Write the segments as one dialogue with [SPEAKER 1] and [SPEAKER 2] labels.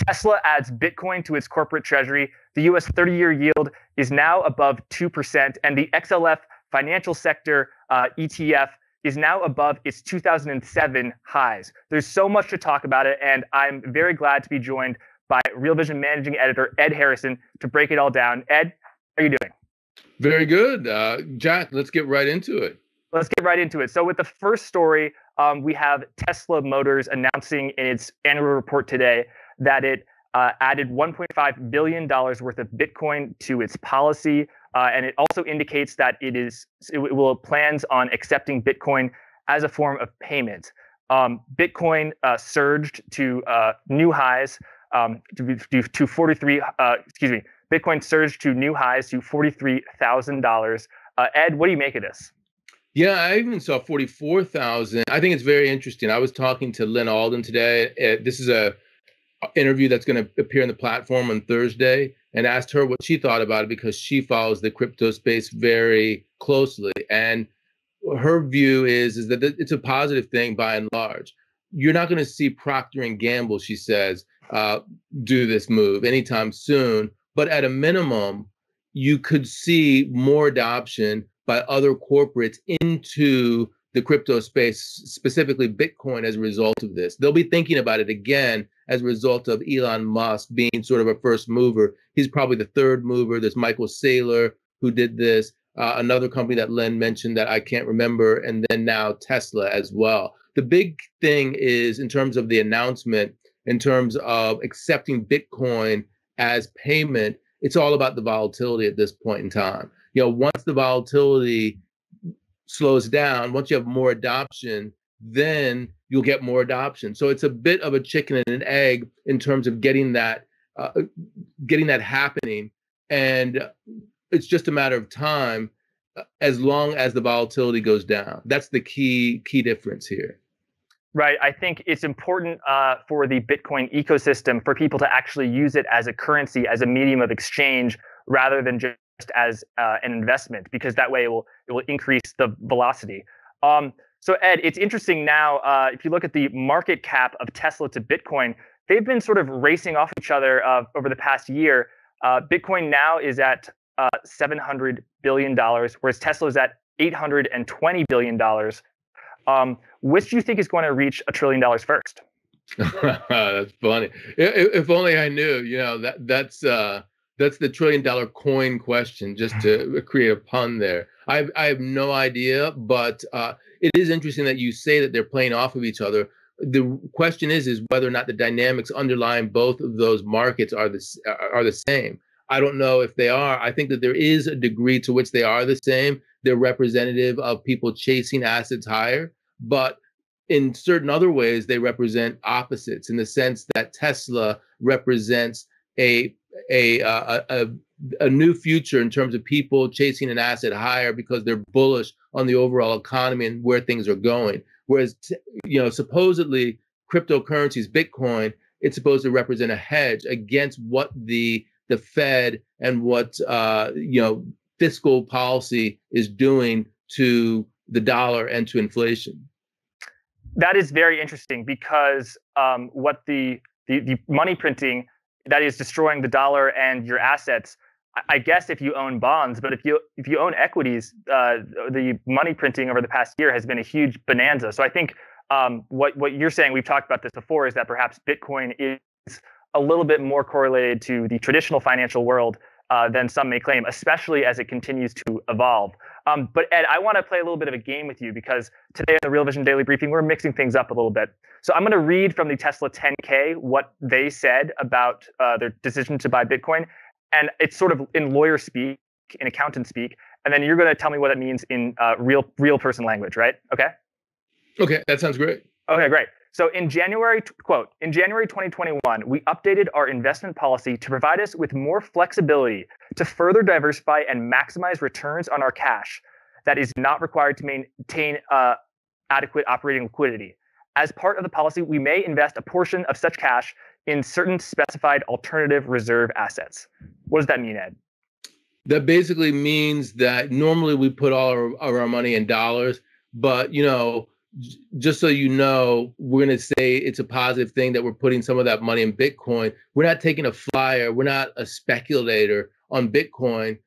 [SPEAKER 1] Tesla adds Bitcoin to its corporate treasury. The US 30-year yield is now above 2%, and the XLF financial sector ETF is now above its 2007 highs. There's so much to talk about it, and I'm very glad to be joined by Real Vision managing editor Ed Harrison to break it all down. Ed, how are you doing?
[SPEAKER 2] Very good. Jack, let's get right into it.
[SPEAKER 1] Let's get right into it. So with the first story, we have Tesla Motors announcing in its annual report today that it added $1.5 billion worth of Bitcoin to its policy. And it also indicates that it will plans on accepting Bitcoin as a form of payment. Bitcoin surged to new highs to 43. Bitcoin surged to new highs to $43,000. Ed, what do you make of this?
[SPEAKER 2] Yeah, I even saw 44,000. I think it's very interesting. I was talking to Lynn Alden today. This is a interview that's going to appear on the platform on Thursday, and asked her what she thought about it because she follows the crypto space very closely. And her view is that it's a positive thing by and large. You're not going to see Procter and Gamble, she says, do this move anytime soon. But at a minimum, you could see more adoption by other corporates into the crypto space, specifically Bitcoin, as a result of this. They'll be thinking about it again as a result of Elon Musk being sort of a first mover. He's probably the third mover. There's Michael Saylor, who did this, another company that Len mentioned that I can't remember, and then now Tesla as well. The big thing is, in terms of the announcement, in terms of accepting Bitcoin as payment, it's all about the volatility at this point in time. Once the volatility slows down, once you have more adoption, then you'll get more adoption. So it's a bit of a chicken and an egg in terms of getting that happening. And it's just a matter of time as long as the volatility goes down. That's the key difference here.
[SPEAKER 1] Right. I think it's important for the Bitcoin ecosystem for people to actually use it as a currency, as a medium of exchange, rather than just as an investment, because that way it will increase the velocity. So Ed, it's interesting now, if you look at the market cap of Tesla to Bitcoin, they've been sort of racing off each other over the past year. Bitcoin now is at $700 billion, whereas Tesla is at $820 billion. Which do you think is going to reach $1 trillion first?
[SPEAKER 2] That's funny. If only I knew. That's the $1 trillion coin question, just to create a pun there. I have no idea, but it is interesting that you say that they're playing off of each other. The question is whether or not the dynamics underlying both of those markets are the same. I don't know if they are. I think that there is a degree to which they are the same. They're representative of people chasing assets higher, but in certain other ways, they represent opposites, in the sense that Tesla represents a new future in terms of people chasing an asset higher because they're bullish on the overall economy and where things are going. Whereas, supposedly cryptocurrencies, Bitcoin, it's supposed to represent a hedge against what the Fed and what fiscal policy is doing to the dollar and to inflation.
[SPEAKER 1] That is very interesting, because what the money printing that is destroying the dollar and your assets, I guess if you own bonds, but if you own equities, the money printing over the past year has been a huge bonanza. So I think what you're saying, we've talked about this before, is that perhaps Bitcoin is a little bit more correlated to the traditional financial world than some may claim, especially as it continues to evolve. But Ed, I want to play a little bit of a game with you, because today on the Real Vision Daily Briefing, we're mixing things up a little bit. So I'm going to read from the Tesla 10K what they said about their decision to buy Bitcoin. And it's sort of in lawyer speak, in accountant speak. And then you're going to tell me what it means in real person language, right? Okay?
[SPEAKER 2] Okay, that sounds great.
[SPEAKER 1] Okay, great. So in January 2021, we updated our investment policy to provide us with more flexibility to further diversify and maximize returns on our cash that is not required to maintain adequate operating liquidity. As part of the policy, we may invest a portion of such cash in certain specified alternative reserve assets. What does that mean, Ed?
[SPEAKER 2] That basically means that normally we put all of our money in dollars, but just so you know, we're going to say it's a positive thing that we're putting some of that money in Bitcoin. We're not taking a flyer. We're not a speculator on Bitcoin.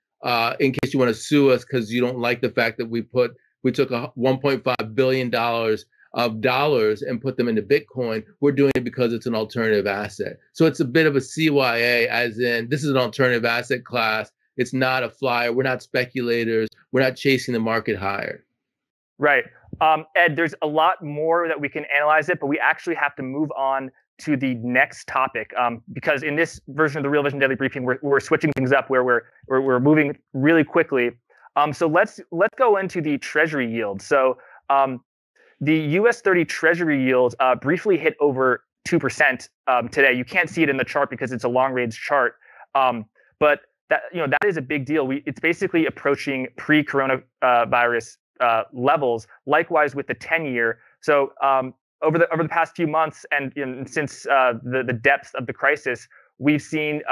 [SPEAKER 2] In case you want to sue us because you don't like the fact that we took a $1.5 billion of dollars and put them into Bitcoin. We're doing it because it's an alternative asset. So it's a bit of a CYA, as in this is an alternative asset class. It's not a flyer. We're not speculators. We're not chasing the market higher.
[SPEAKER 1] Right. Ed, there's a lot more that we can analyze it, but we actually have to move on to the next topic because in this version of the Real Vision Daily Briefing, we're switching things up where we're moving really quickly. So let's go into the Treasury yield. So the US 30 Treasury yield briefly hit over 2% today. You can't see it in the chart because it's a long range chart, but that is a big deal. It's basically approaching pre-coronavirus levels. Likewise with the 10-year. So over the past few months and since the depth of the crisis, we've seen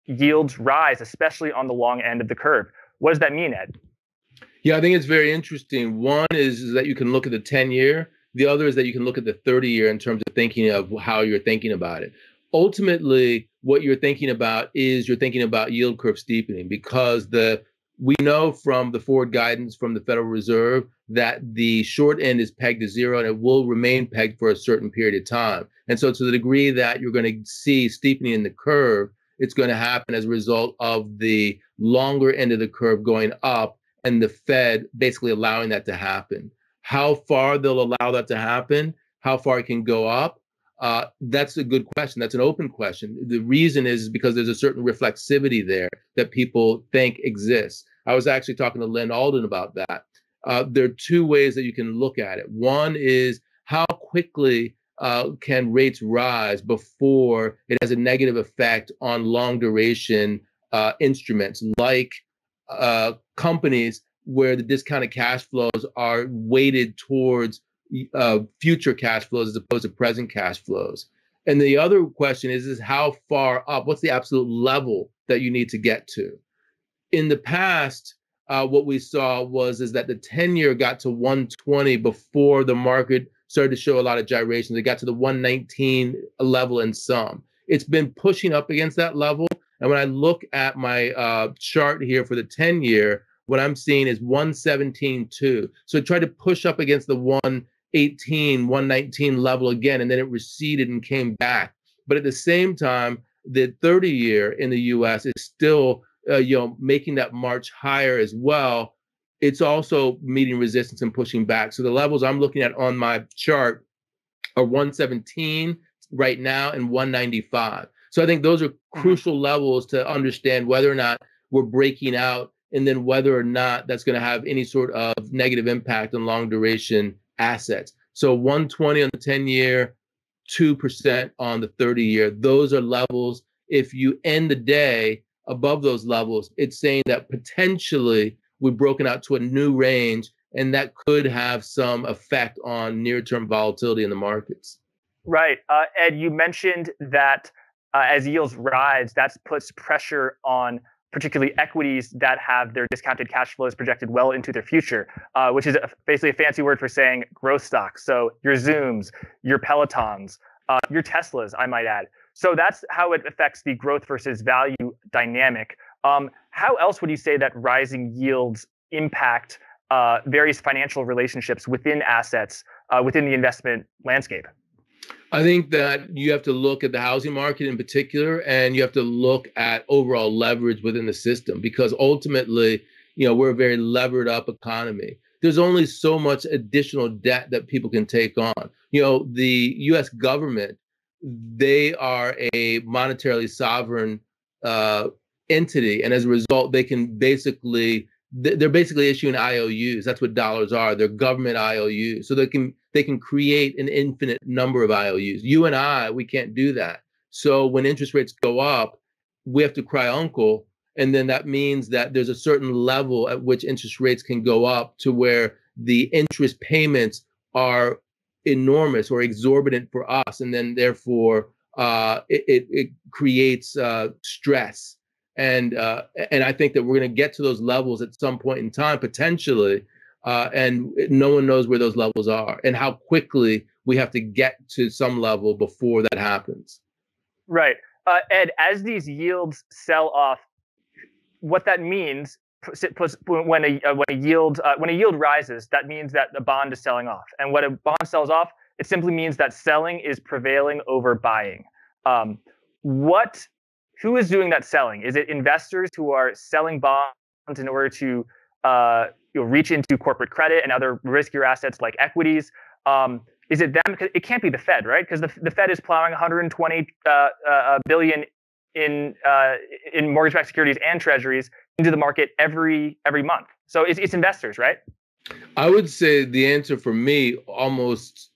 [SPEAKER 1] yields rise, especially on the long end of the curve. What does that mean, Ed?
[SPEAKER 2] Yeah, I think it's very interesting. One is that you can look at the 10-year. The other is that you can look at the 30-year in terms of thinking of how you're thinking about it. Ultimately, what you're thinking about is you're thinking about yield curve steepening because we know from the forward guidance from the Federal Reserve that the short end is pegged to zero and it will remain pegged for a certain period of time. And so to the degree that you're going to see steepening in the curve, it's going to happen as a result of the longer end of the curve going up and the Fed basically allowing that to happen. How far they'll allow that to happen, how far it can go up, that's a good question. That's an open question. The reason is because there's a certain reflexivity there that people think exists. I was actually talking to Lynn Alden about that. There are two ways that you can look at it. One is how quickly can rates rise before it has a negative effect on long duration instruments like companies where the discounted cash flows are weighted towards future cash flows as opposed to present cash flows. And the other question is how far up, what's the absolute level that you need to get to? In the past, what we saw is that the 10-year got to 120 before the market started to show a lot of gyrations. It got to the 119 level in some. It's been pushing up against that level. And when I look at my chart here for the 10-year, what I'm seeing is 117.2. So it tried to push up against the 118, 119 level again, and then it receded and came back. But at the same time, the 30-year in the U.S. is still making that march higher as well. It's also meeting resistance and pushing back. So the levels I'm looking at on my chart are 117 right now and 195. So I think those are crucial levels to understand whether or not we're breaking out and then whether or not that's going to have any sort of negative impact on long duration assets. So 120 on the 10-year, 2% on the 30-year. Those are levels. If you end the day above those levels, it's saying that potentially we've broken out to a new range, and that could have some effect on near-term volatility in the markets.
[SPEAKER 1] Right. Ed, you mentioned that as yields rise, that puts pressure on particularly equities that have their discounted cash flows projected well into their future, which is basically a fancy word for saying growth stocks. So your Zooms, your Pelotons, your Teslas, I might add. So that's how it affects the growth versus value dynamic. How else would you say that rising yields impact various financial relationships within assets within the investment landscape?
[SPEAKER 2] I think that you have to look at the housing market in particular, and you have to look at overall leverage within the system, because ultimately, we're a very levered up economy. There's only so much additional debt that people can take on. The U.S. government, they are a monetarily sovereign entity, and as a result, they can they're basically issuing IOUs. That's what dollars are. They're government IOUs. So they can create an infinite number of IOUs. You and I, we can't do that. So when interest rates go up, we have to cry uncle. And then that means that there's a certain level at which interest rates can go up to where the interest payments are enormous or exorbitant for us. And then therefore, it creates stress. And I think that we're going to get to those levels at some point in time, potentially. and no one knows where those levels are and how quickly we have to get to some level before that happens.
[SPEAKER 1] Right. Ed, as these yields sell off, what that means when a yield rises, that means that the bond is selling off, and when a bond sells off, it simply means that selling is prevailing over buying. Who is doing that selling? Is it investors who are selling bonds in order to reach into corporate credit and other riskier assets like equities? Is it them? It can't be the Fed, right? Because the Fed is plowing 120 billion in mortgage-backed securities and treasuries into the market every month. So it's investors, right?
[SPEAKER 2] I would say the answer for me, almost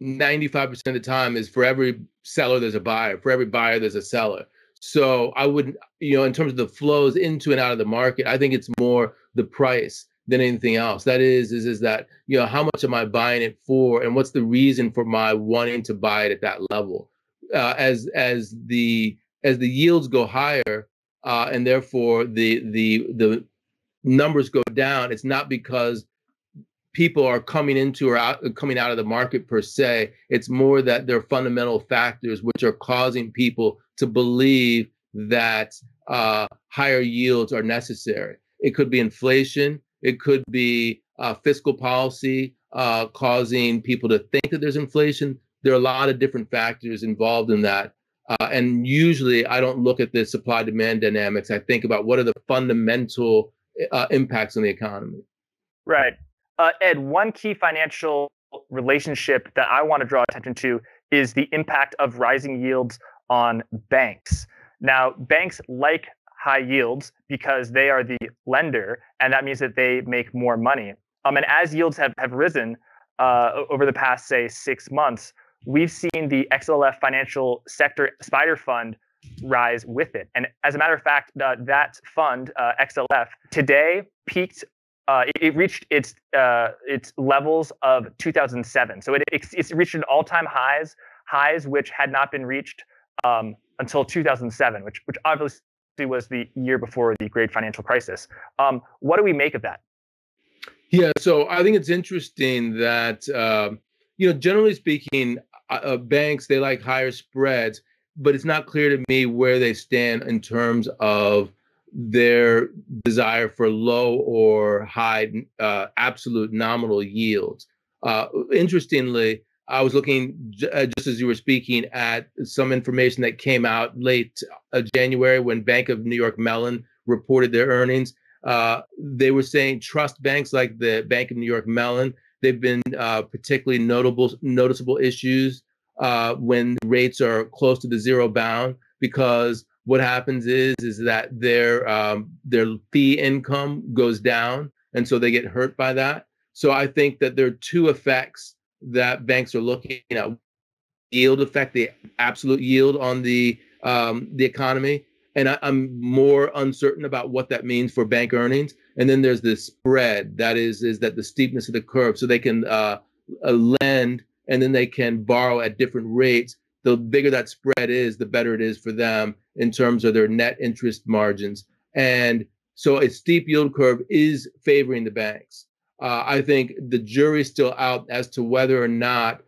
[SPEAKER 2] 95% of the time, is for every seller there's a buyer. For every buyer there's a seller. So I wouldn't, in terms of the flows into and out of the market, I think it's more the price than anything else. That is that, how much am I buying it for, and what's the reason for my wanting to buy it at that level? As the yields go higher, and therefore the numbers go down, it's not because people are coming into or coming out of the market per se. It's more that there are fundamental factors which are causing people to believe that higher yields are necessary. It could be inflation. It could be fiscal policy causing people to think that there's inflation. There are a lot of different factors involved in that. And usually I don't look at the supply-demand dynamics. I think about what are the fundamental impacts on the economy.
[SPEAKER 1] Right. Ed, one key financial relationship that I want to draw attention to is the impact of rising yields on banks. Now, banks like high yields because they are the lender, and that means that they make more money. And as yields have risen over the past, say, 6 months, we've seen the XLF Financial Sector Spider Fund rise with it. And as a matter of fact, that fund, XLF, today peaked. It reached its levels of 2007. So it's reached an all-time highs which had not been reached until 2007, which obviously was the year before the great financial crisis. What do we make of that?
[SPEAKER 2] Yeah, so I think it's interesting that generally speaking, banks, they like higher spreads, but it's not clear to me where they stand in terms of their desire for low or high absolute nominal yields. Interestingly, I was looking, just as you were speaking, at some information that came out late January when Bank of New York Mellon reported their earnings. They were saying trust banks like the Bank of New York Mellon, they've been particularly noticeable issues when rates are close to the zero bound, because what happens is that their fee income goes down, and so they get hurt by that. So I think that there are two effects that banks are looking at: yield effect, the absolute yield on the economy, and I'm more uncertain about what that means for bank earnings. And then there's the spread, that is that the steepness of the curve, so they can lend and then they can borrow at different rates. The bigger that spread is, the better it is for them in terms of their net interest margins. And so a steep yield curve is favoring the banks. I think the jury's still out as to whether or not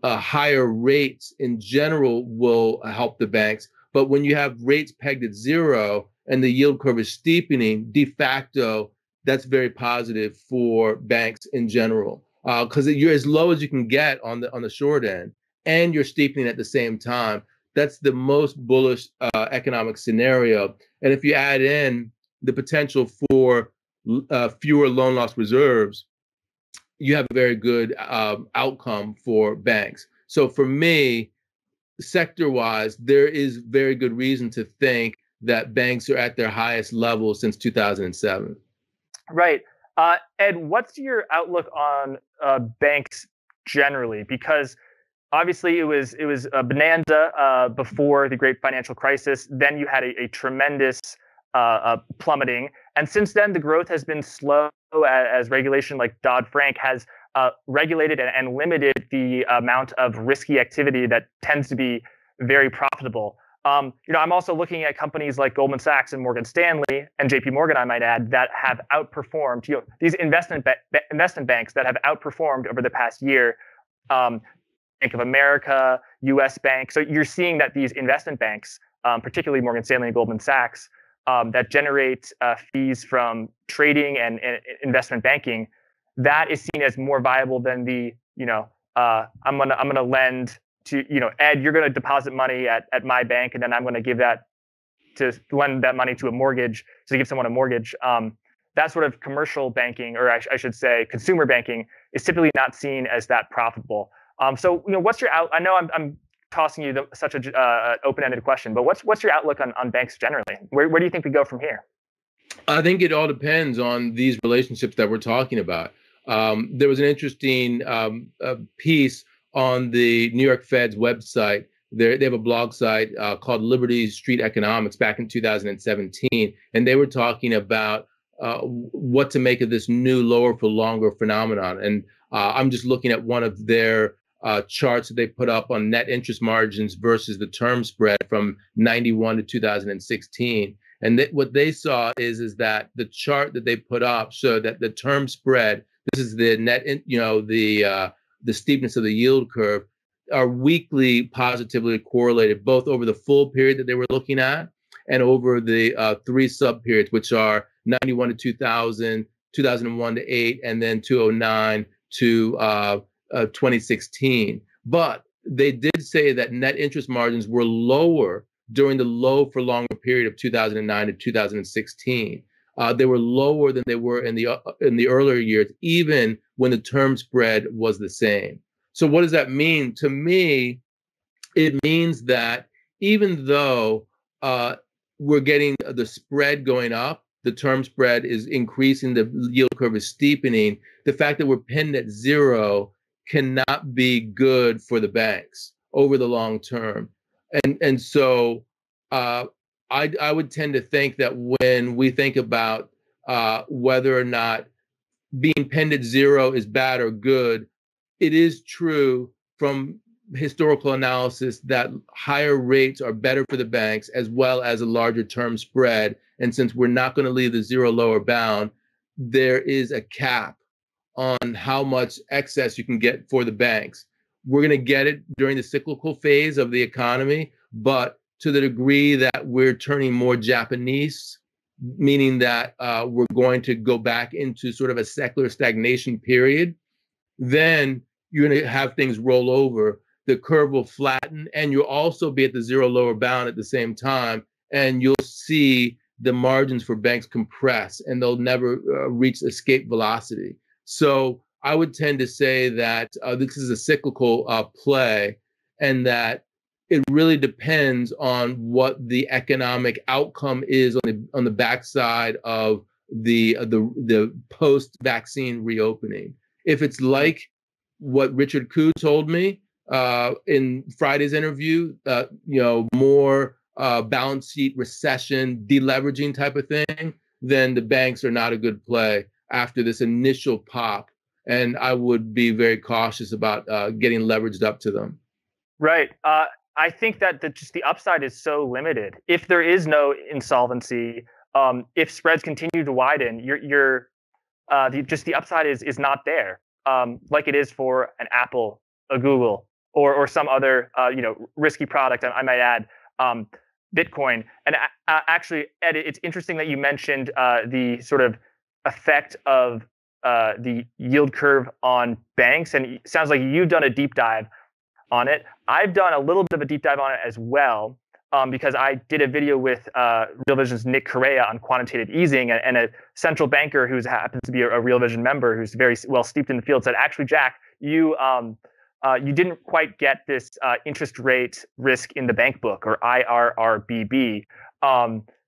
[SPEAKER 2] higher rates in general will help the banks. But when you have rates pegged at zero and the yield curve is steepening, de facto, that's very positive for banks in general, because you're as low as you can get on the short end, and you're steepening at the same time. That's the most bullish economic scenario. And if you add in the potential for fewer loan loss reserves, you have a very good outcome for banks. So for me, sector-wise, there is very good reason to think that banks are at their highest level since 2007.
[SPEAKER 1] Right. Ed, what's your outlook on banks generally? Because obviously it was a bonanza before the great financial crisis. Then you had a tremendous plummeting. And since then, the growth has been slow as regulation like Dodd-Frank has regulated and limited the amount of risky activity that tends to be very profitable. I'm also looking at companies like Goldman Sachs and Morgan Stanley and JP Morgan, I might add, that have outperformed, these investment banks that have outperformed over the past year. Bank of America, US Bank. So you're seeing that these investment banks, particularly Morgan Stanley and Goldman Sachs, that generate fees from trading and investment banking, that is seen as more viable than the, I'm gonna lend to, Ed, you're gonna deposit money at my bank, and then I'm gonna lend that money to a mortgage, to give someone a mortgage. That sort of commercial banking, or I should say consumer banking, is typically not seen as that profitable. So, what's your I know I'm tossing you such a open-ended question, but what's your outlook on banks generally? Where do you think we go from here?
[SPEAKER 2] I think it all depends on these relationships that we're talking about. There was an interesting piece on the New York Fed's website. They have a blog site called Liberty Street Economics back in 2017, and they were talking about what to make of this new lower for longer phenomenon. And I'm just looking at one of their charts that they put up on net interest margins versus the term spread from 91 to 2016. And what they saw is that the chart that they put up showed that the term spread, this is the net, the steepness of the yield curve, are weakly positively correlated, both over the full period that they were looking at and over the three sub periods, which are 91 to 2000, 2001 to 8, and then 2009 to 2016. But they did say that net interest margins were lower during the low for longer period of 2009 to 2016. They were lower than they were in the earlier years, even when the term spread was the same. So what does that mean? To me, it means that even though we're getting the spread going up, the term spread is increasing, the yield curve is steepening, the fact that we're pinned at zero cannot be good for the banks over the long term. And so I would tend to think that when we think about whether or not being pinned at zero is bad or good, it is true from historical analysis that higher rates are better for the banks as well as a larger term spread. And since we're not going to leave the zero lower bound, there is a cap on how much excess you can get for the banks. We're going to get it during the cyclical phase of the economy, but to the degree that we're turning more Japanese, meaning that we're going to go back into sort of a secular stagnation period, then you're going to have things roll over. The curve will flatten, and you'll also be at the zero lower bound at the same time, and you'll see the margins for banks compress, and they'll never reach escape velocity. So I would tend to say that this is a cyclical play, and that it really depends on what the economic outcome is on the backside of the post-vaccine reopening. If it's like what Richard Koo told me in Friday's interview, more balance sheet recession, deleveraging type of thing, then the banks are not a good play after this initial pop. And I would be very cautious about getting leveraged up to them.
[SPEAKER 1] Right. I think that just the upside is so limited. If there is no insolvency, if spreads continue to widen, the upside is not there, like it is for an Apple, a Google, or some other risky product. I might add Bitcoin. And actually, Ed, it's interesting that you mentioned the sort of effect of the yield curve on banks, and it sounds like you've done a deep dive on it. I've done a little bit of a deep dive on it as well, because I did a video with Real Vision's Nick Correa on quantitative easing, and a central banker who happens to be a Real Vision member who's very well steeped in the field said, actually, Jack, you didn't quite get this interest rate risk in the bank book, or IRRBB.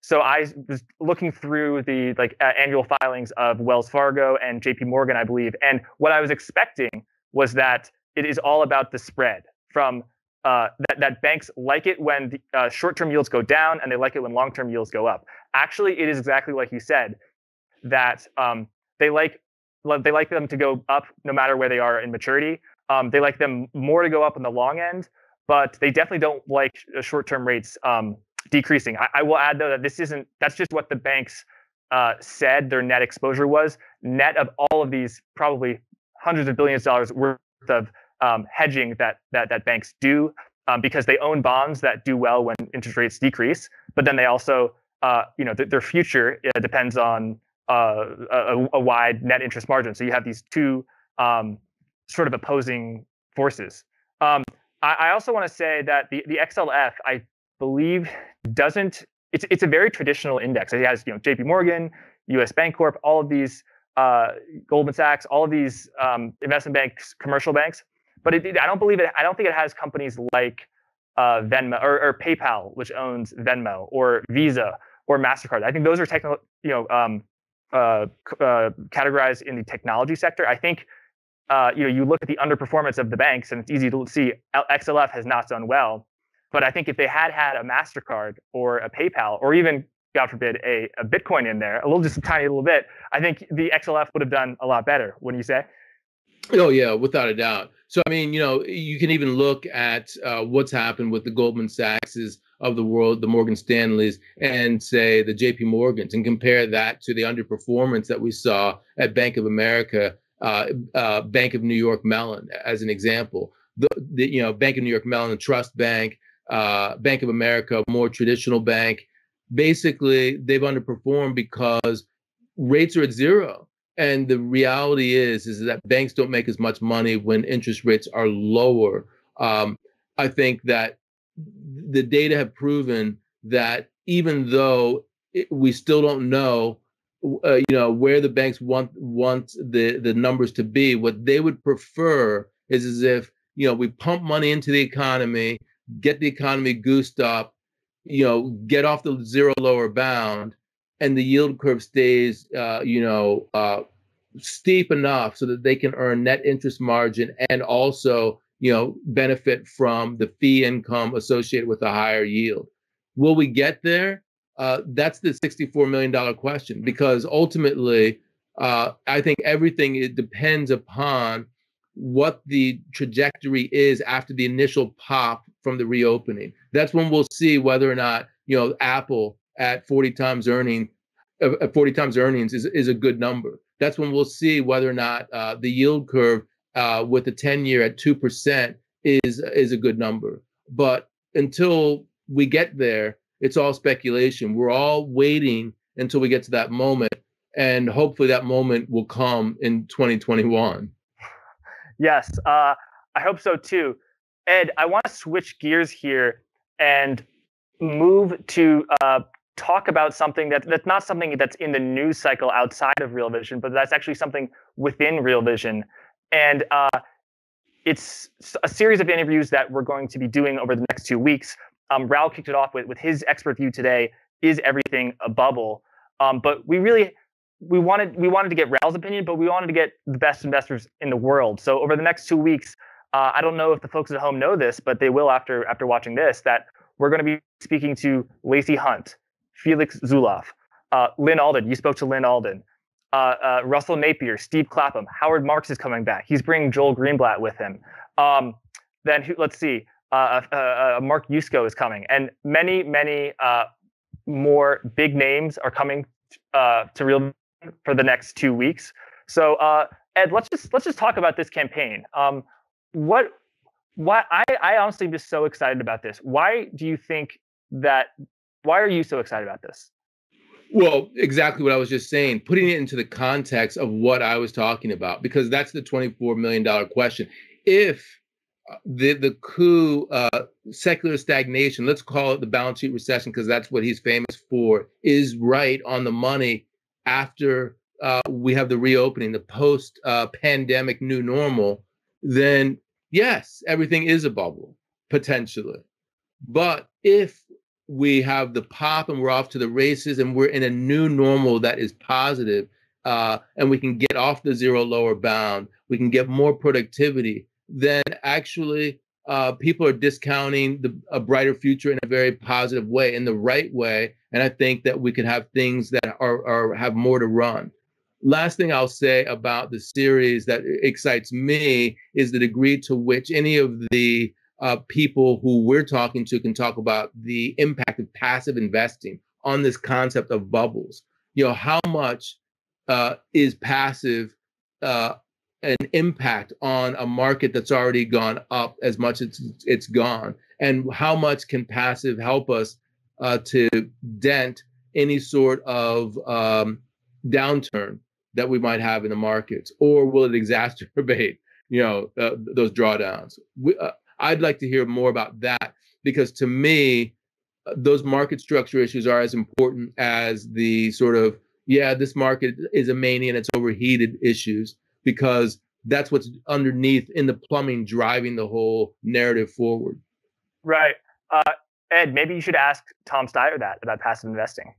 [SPEAKER 1] So I was looking through the annual filings of Wells Fargo and JP Morgan, I believe, and what I was expecting was that it is all about the spread from that banks like it when the short-term yields go down, and they like it when long-term yields go up. Actually, it is exactly like you said, that they like them to go up no matter where they are in maturity. They like them more to go up on the long end, but they definitely don't like short-term rates decreasing. I will add, though, that that's just what the banks said their net exposure was. Net of all of these probably hundreds of billions of dollars worth of hedging that banks do, because they own bonds that do well when interest rates decrease. But then they also, their future depends on a wide net interest margin. So you have these two sort of opposing forces. I also want to say that the XLF, I believe, doesn't. It's a very traditional index. It has J.P. Morgan, U.S. Bancorp, all of these, Goldman Sachs, all of these investment banks, commercial banks. But I don't believe it. I don't think it has companies like Venmo or PayPal, which owns Venmo, or Visa or Mastercard. I think those are categorized in the technology sector. I think you look at the underperformance of the banks, and it's easy to see XLF has not done well. But I think if they had a Mastercard or a PayPal, or even, God forbid, a Bitcoin in there, just a tiny little bit, I think the XLF would have done a lot better. Wouldn't you say?
[SPEAKER 2] Oh, yeah, without a doubt. So, I mean, you can even look at what's happened with the Goldman Sachs's of the world, the Morgan Stanleys, and say the JP Morgans, and compare that to the underperformance that we saw at Bank of America, Bank of New York Mellon, as an example. The Bank of New York Mellon, Trust Bank, Bank of America, more traditional bank. Basically, they've underperformed because rates are at zero. And the reality is that banks don't make as much money when interest rates are lower. I think that the data have proven that even though we still don't know, where the banks want the numbers to be, what they would prefer is as if we pump money into the economy, get the economy goosed up, get off the zero lower bound, and the yield curve stays, steep enough so that they can earn net interest margin and also, benefit from the fee income associated with a higher yield. Will we get there? That's the $64 million question, because ultimately, I think it depends upon what the trajectory is after the initial pop from the reopening. That's when we'll see whether or not, Apple at 40 times earnings is a good number. That's when we'll see whether or not the yield curve with the 10-year at 2% is a good number. But until we get there, it's all speculation. We're all waiting until we get to that moment, and hopefully that moment will come in 2021.
[SPEAKER 1] Yes, I hope so too. Ed, I want to switch gears here and move to talk about something that's not something that's in the news cycle outside of Real Vision, but that's actually something within Real Vision. And it's a series of interviews that we're going to be doing over the next 2 weeks. Raoul kicked it off with his expert view today, Is Everything a Bubble? But we wanted to get Raoul's opinion, but we wanted to get the best investors in the world. So over the next 2 weeks, I don't know if the folks at home know this, but they will after watching this, that we're going to be speaking to Lacey Hunt, Felix Zulauf, Lynn Alden. You spoke to Lynn Alden. Russell Napier, Steve Clapham, Howard Marks is coming back. He's bringing Joel Greenblatt with him. Then let's see, Mark Yusko is coming, and many more big names are coming to Real for the next 2 weeks. So Ed, let's just talk about this campaign. Why I honestly am just so excited about this. Why are you so excited about this?
[SPEAKER 2] Well, exactly what I was just saying, putting it into the context of what I was talking about, because that's the $24 million question. If the coup, secular stagnation, let's call it the balance sheet recession, because that's what he's famous for, is right on the money after we have the reopening, the post-pandemic new normal, then yes, everything is a bubble, potentially. But if we have the pop and we're off to the races and we're in a new normal that is positive, and we can get off the zero lower bound, we can get more productivity, then actually people are discounting a brighter future in a very positive way, in the right way. And I think that we could have things that have more to run. Last thing I'll say about the series that excites me is the degree to which any of the people who we're talking to can talk about the impact of passive investing on this concept of bubbles. How much is passive an impact on a market that's already gone up as much as it's gone, and how much can passive help us to dent any sort of downturn that we might have in the markets, or will it exacerbate those drawdowns? I'd like to hear more about that, because to me, those market structure issues are as important as the sort of, this market is a mania and it's overheated issues, because that's what's underneath in the plumbing driving the whole narrative forward.
[SPEAKER 1] Right. Ed, maybe you should ask Tom Steyer that about passive investing.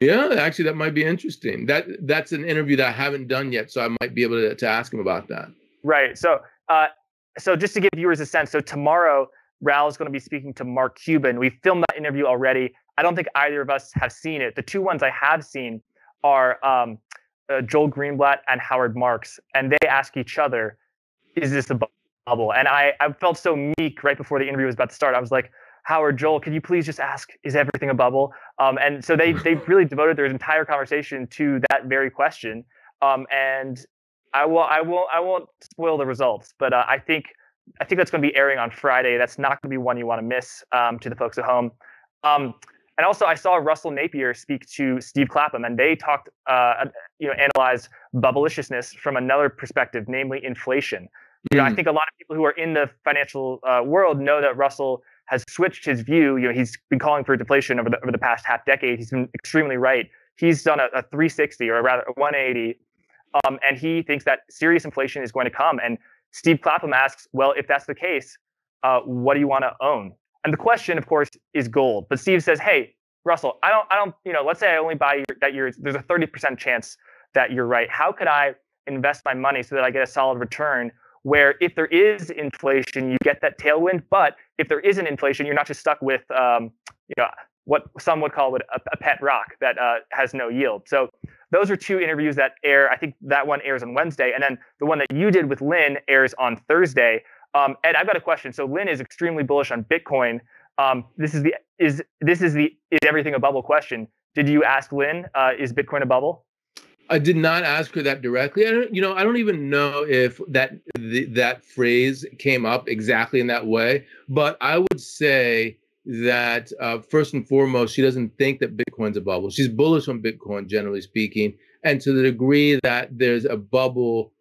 [SPEAKER 2] Yeah, actually, that might be interesting. That's an interview that I haven't done yet, so I might be able to ask him about that.
[SPEAKER 1] Right. So just to give viewers a sense, so tomorrow, Raoul is going to be speaking to Mark Cuban. We filmed that interview already. I don't think either of us have seen it. The two ones I have seen are Joel Greenblatt and Howard Marks, and they ask each other, is this a bubble? And I felt so meek right before the interview was about to start. I was like, Howard, Joel, could you please just ask, is everything a bubble? And so they really devoted their entire conversation to that very question. And I won't spoil the results, but I think that's going to be airing on Friday. That's not going to be one you want to miss, to the folks at home. And also, I saw Russell Napier speak to Steve Clapham, and they talked, analyzed bubbleiciousness from another perspective, namely inflation. I think a lot of people who are in the financial world know that Russell has switched his view. He's been calling for deflation over the past half decade. He's been extremely right. He's done a 360, or rather a 180, and he thinks that serious inflation is going to come. And Steve Clapham asks, well, if that's the case, what do you want to own? And the question, of course, is gold. But Steve says, hey, Russell, I don't, let's say I only buy there's a 30% chance that you're right. How could I invest my money so that I get a solid return, where if there is inflation, you get that tailwind, but if there isn't inflation, you're not just stuck with, what some would call a pet rock that has no yield. So those are two interviews that air. I think that one airs on Wednesday, and then the one that you did with Lynn airs on Thursday. Ed, I've got a question. So Lynn is extremely bullish on Bitcoin. This is the everything a bubble question. Did you ask Lynn, is Bitcoin a bubble?
[SPEAKER 2] I did not ask her that directly. I don't even know if that phrase came up exactly in that way. But I would say that first and foremost, she doesn't think that Bitcoin's a bubble. She's bullish on Bitcoin, generally speaking, and to the degree that there's a bubble,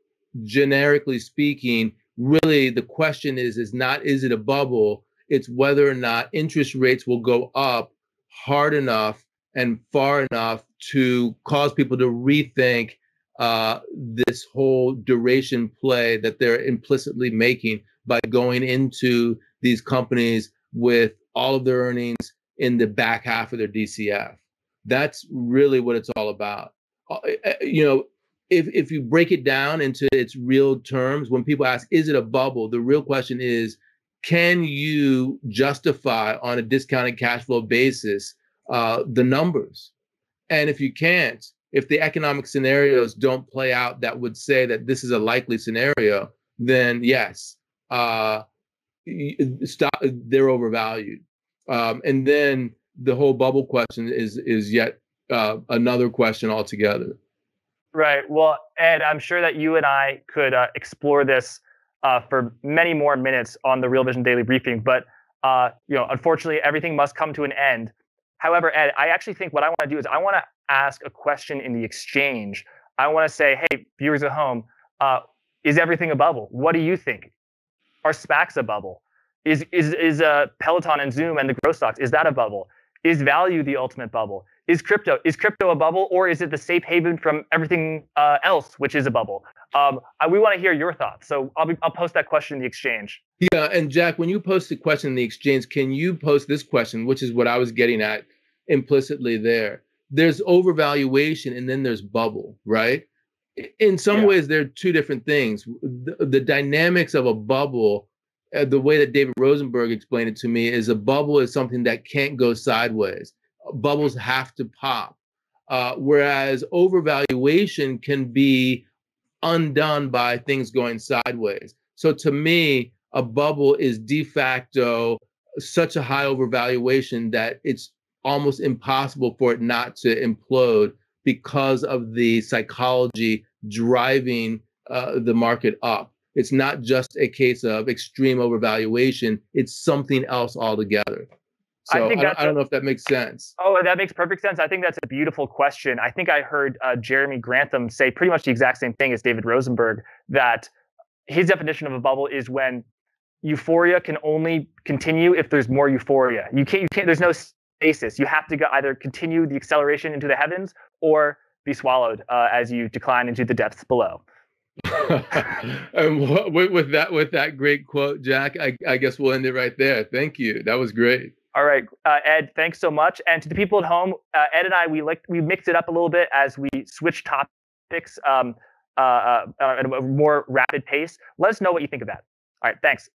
[SPEAKER 2] generically speaking, really the question is not is it a bubble? It's whether or not interest rates will go up hard enough and far enough to cause people to rethink this whole duration play that they're implicitly making by going into these companies with all of their earnings in the back half of their DCF. That's really what it's all about. If you break it down into its real terms, when people ask, is it a bubble? The real question is, can you justify on a discounted cash flow basis the numbers? And if you can't, if the economic scenarios don't play out that would say that this is a likely scenario, then yes, they're overvalued. And then the whole bubble question is yet another question altogether.
[SPEAKER 1] Right. Well, Ed, I'm sure that you and I could explore this for many more minutes on the Real Vision Daily Briefing, but unfortunately, everything must come to an end. However, Ed, I actually think what I want to do is I want to ask a question in the exchange. I want to say, hey, viewers at home, is everything a bubble? What do you think? Are SPACs a bubble? Is Peloton and Zoom and the growth stocks, is that a bubble? Is value the ultimate bubble? Is crypto a bubble, or is it the safe haven from everything else, which is a bubble? We want to hear your thoughts. So I'll post that question in the exchange.
[SPEAKER 2] Yeah, and Jack, when you post the question in the exchange, can you post this question, which is what I was getting at implicitly there? There's overvaluation and then there's bubble, right? In some ways, they're two different things. The dynamics of a bubble, the way that David Rosenberg explained it to me, is a bubble is something that can't go sideways. Bubbles have to pop. Whereas overvaluation can be undone by things going sideways. So to me, a bubble is de facto such a high overvaluation that it's almost impossible for it not to implode because of the psychology driving the market up. It's not just a case of extreme overvaluation. It's something else altogether. So I don't know if that makes sense.
[SPEAKER 1] Oh, that makes perfect sense. I think that's a beautiful question. I think I heard Jeremy Grantham say pretty much the exact same thing as David Rosenberg, that his definition of a bubble is when euphoria can only continue if there's more euphoria. You can't, there's no stasis. You have to either continue the acceleration into the heavens or be swallowed as you decline into the depths below.
[SPEAKER 2] And with that great quote, Jack, I guess we'll end it right there. Thank you. That was great.
[SPEAKER 1] All right, Ed, thanks so much. And to the people at home, Ed and I, we mixed it up a little bit as we switch topics at a more rapid pace. Let us know what you think of that. All right, thanks.